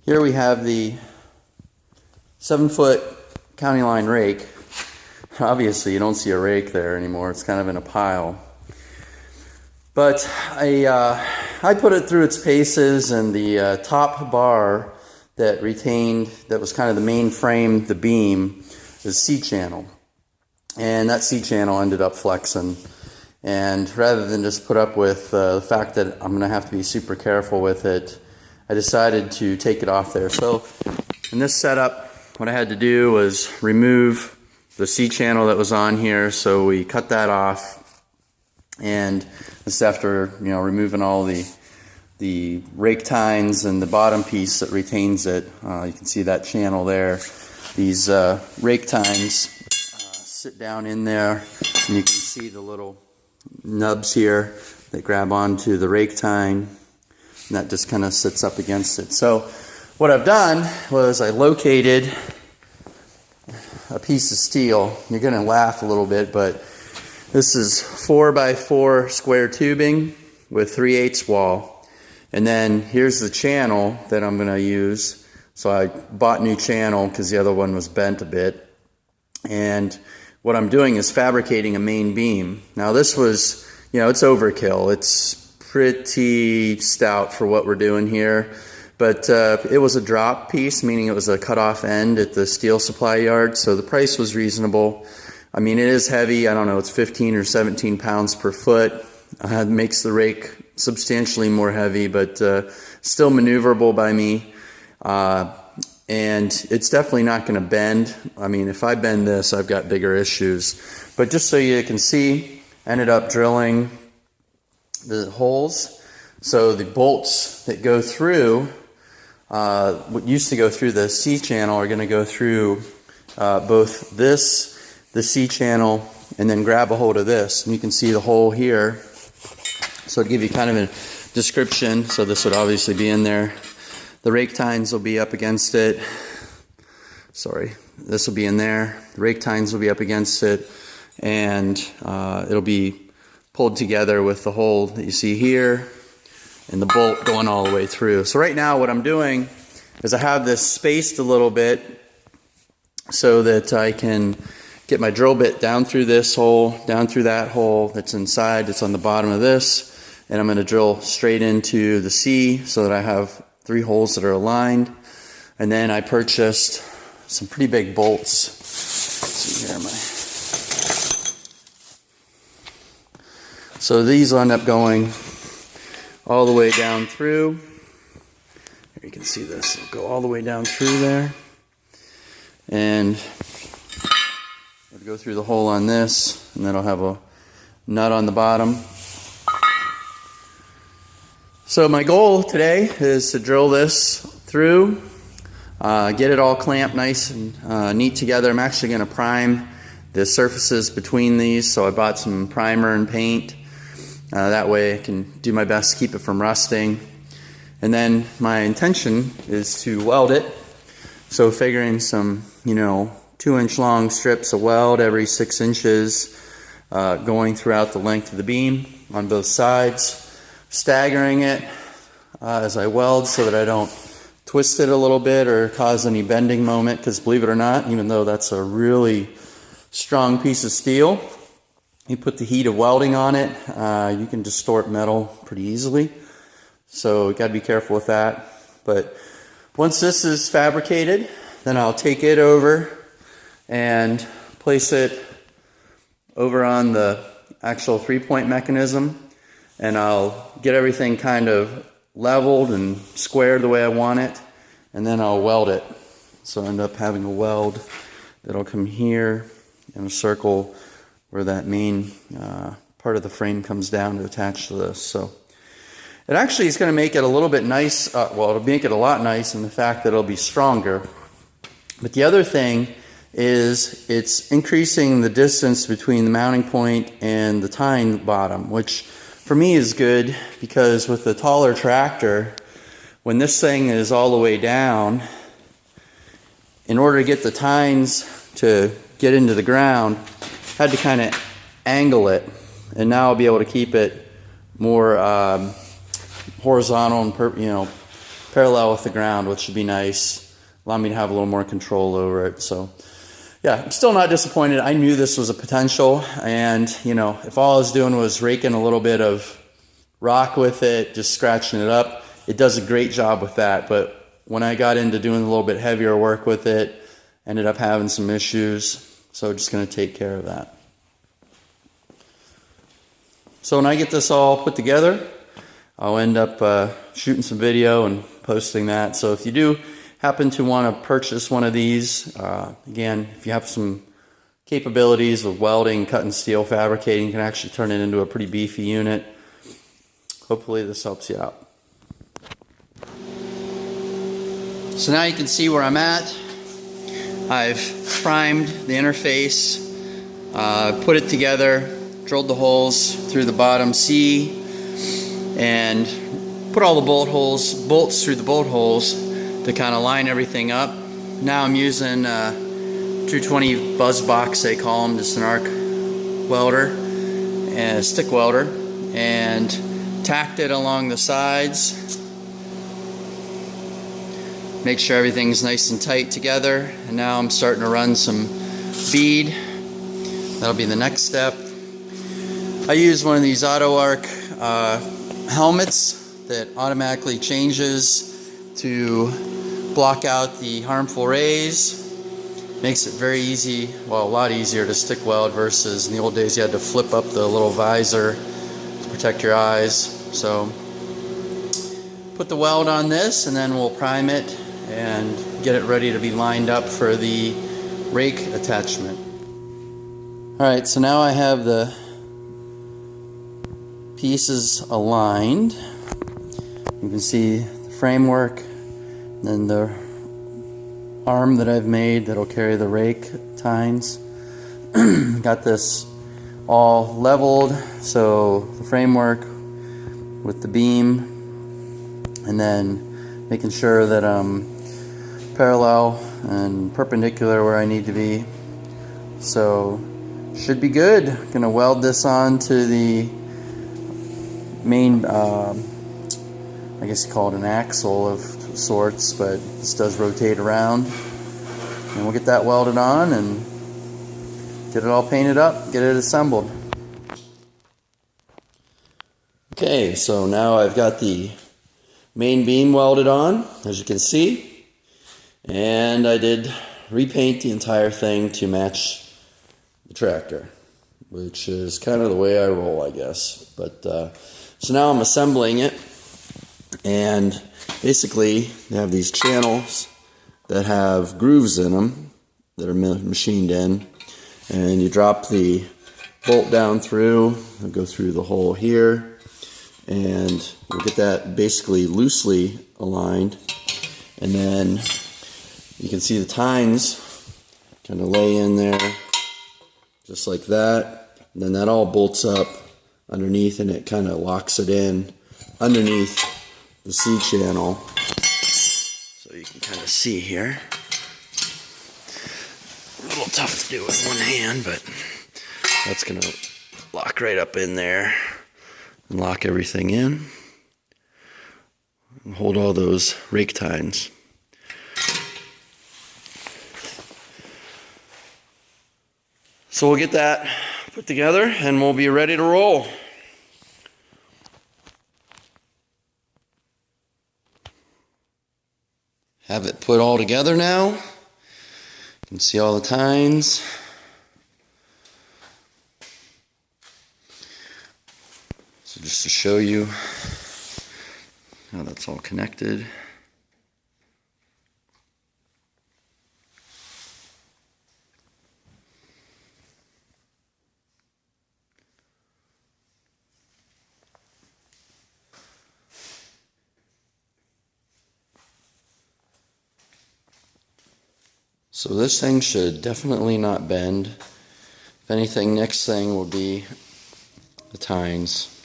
Here we have the 7-foot CountyLine rake. Obviously you don't see a rake there anymore, it's kind of in a pile. But I put it through its paces, and the top bar that was kind of the main frame, the beam, is C-channel. And that C-channel ended up flexing. And rather than just put up with the fact that I'm going to have to be super careful with it, I decided to take it off there. So in this setup, what I had to do was remove the C-channel that was on here. So we cut that off, and this is after removing all the rake tines and the bottom piece that retains it. You can see that channel there. These rake tines sit down in there, and you can see the little nubs here that grab onto the rake tine, and that just kind of sits up against it. So what I've done was I located a piece of steel. You're going to laugh a little bit, but this is 4x4 square tubing with 3/8 wall. And then here's the channel that I'm going to use. So I bought new channel because the other one was bent a bit. And what I'm doing is fabricating a main beam. Now this was, it's overkill. It's pretty stout for what we're doing here. But it was a drop piece, meaning it was a cut-off end at the steel supply yard. So the price was reasonable. I mean, it is heavy. I don't know, it's 15 or 17 pounds per foot. It makes the rake substantially more heavy, but still maneuverable by me. And it's definitely not going to bend. I mean, if I bend this, I've got bigger issues. But just so you can see, ended up drilling the holes. So the bolts that go through, what used to go through the C-channel, are going to go through both the C-channel, and then grab a hold of this. And you can see the hole here. So to give you kind of a description, so this would obviously be in there. The rake tines will be up against it. Sorry, this will be in there. The rake tines will be up against it, and it'll be pulled together with the hole that you see here and the bolt going all the way through. So right now what I'm doing is I have this spaced a little bit so that I can get my drill bit down through this hole, down through that hole that's inside, that's on the bottom of this, and I'm going to drill straight into the C so that I have 3 holes that are aligned. And then I purchased some pretty big bolts. Let's see here, so these will end up going all the way down through. Here you can see this. It'll go all the way down through there. And I'll go through the hole on this, and then I'll have a nut on the bottom. So my goal today is to drill this through, get it all clamped nice and neat together. I'm actually going to prime the surfaces between these, so I bought some primer and paint. That way I can do my best to keep it from rusting. And then my intention is to weld it. So figuring some, 2-inch long strips of weld every 6 inches going throughout the length of the beam on both sides. Staggering it as I weld so that I don't twist it a little bit or cause any bending moment, because believe it or not, even though that's a really strong piece of steel, you put the heat of welding on it, you can distort metal pretty easily. So you got to be careful with that. But once this is fabricated, then I'll take it over and place it over on the actual 3-point mechanism, and I'll get everything kind of leveled and squared the way I want it, and then I'll weld it. So I end up having a weld that'll come here in a circle where that main part of the frame comes down to attach to this. So it actually is going to make it a little bit nice. Well, it'll make it a lot nice in the fact that it'll be stronger. But the other thing is it's increasing the distance between the mounting point and the tine bottom, which for me is good, because with the taller tractor, when this thing is all the way down, in order to get the tines to get into the ground, I had to kind of angle it, and now I'll be able to keep it more horizontal and parallel with the ground, which would be nice. Allow me to have a little more control over it. So yeah, I'm still not disappointed. I knew this was a potential, and you know, if all I was doing was raking a little bit of rock with it, just scratching it up, it does a great job with that. But when I got into doing a little bit heavier work with it, ended up having some issues. So just going to take care of that. So when I get this all put together, I'll end up shooting some video and posting that. So if you do happen to want to purchase one of these, again, if you have some capabilities with welding, cutting steel, fabricating, you can actually turn it into a pretty beefy unit. Hopefully this helps you out. So now you can see where I'm at. I've primed the interface, put it together, drilled the holes through the bottom C, and put all the bolts through the bolt holes to kind of line everything up. Now I'm using 220 buzz box, they call them, just an arc welder and a stick welder, and tacked it along the sides. Make sure everything's nice and tight together, and now I'm starting to run some bead. That'll be the next step. I use one of these auto arc helmets that automatically changes to block out the harmful rays. Makes it very easy, well, a lot easier to stick weld versus in the old days you had to flip up the little visor to protect your eyes. So put the weld on this, and then we'll prime it and get it ready to be lined up for the rake attachment. Alright, so now I have the pieces aligned. You can see the framework, and then the arm that I've made that'll carry the rake tines. Got this all leveled, so the framework with the beam, and then making sure that I'm parallel and perpendicular where I need to be. So should be good. Gonna weld this on to the main, I guess you call it an axle of sorts, but this does rotate around. And we'll get that welded on and get it all painted up, get it assembled. Okay, so now I've got the main beam welded on, as you can see. And I did repaint the entire thing to match the tractor, which is kind of the way I roll, I guess. But so now I'm assembling it, and basically they have these channels that have grooves in them that are machined in, and you drop the bolt down through, it'll go through the hole here, and we'll get that basically loosely aligned, and then you can see the tines kind of lay in there just like that, and then that all bolts up underneath, and it kind of locks it in underneath the C channel. So you can kind of see here. A little tough to do with one hand, but that's going to lock right up in there and lock everything in and hold all those rake tines. So we'll get that put together and we'll be ready to roll. Have it put all together now. You can see all the tines. So just to show you how that's all connected. So this thing should definitely not bend. If anything, next thing will be the tines.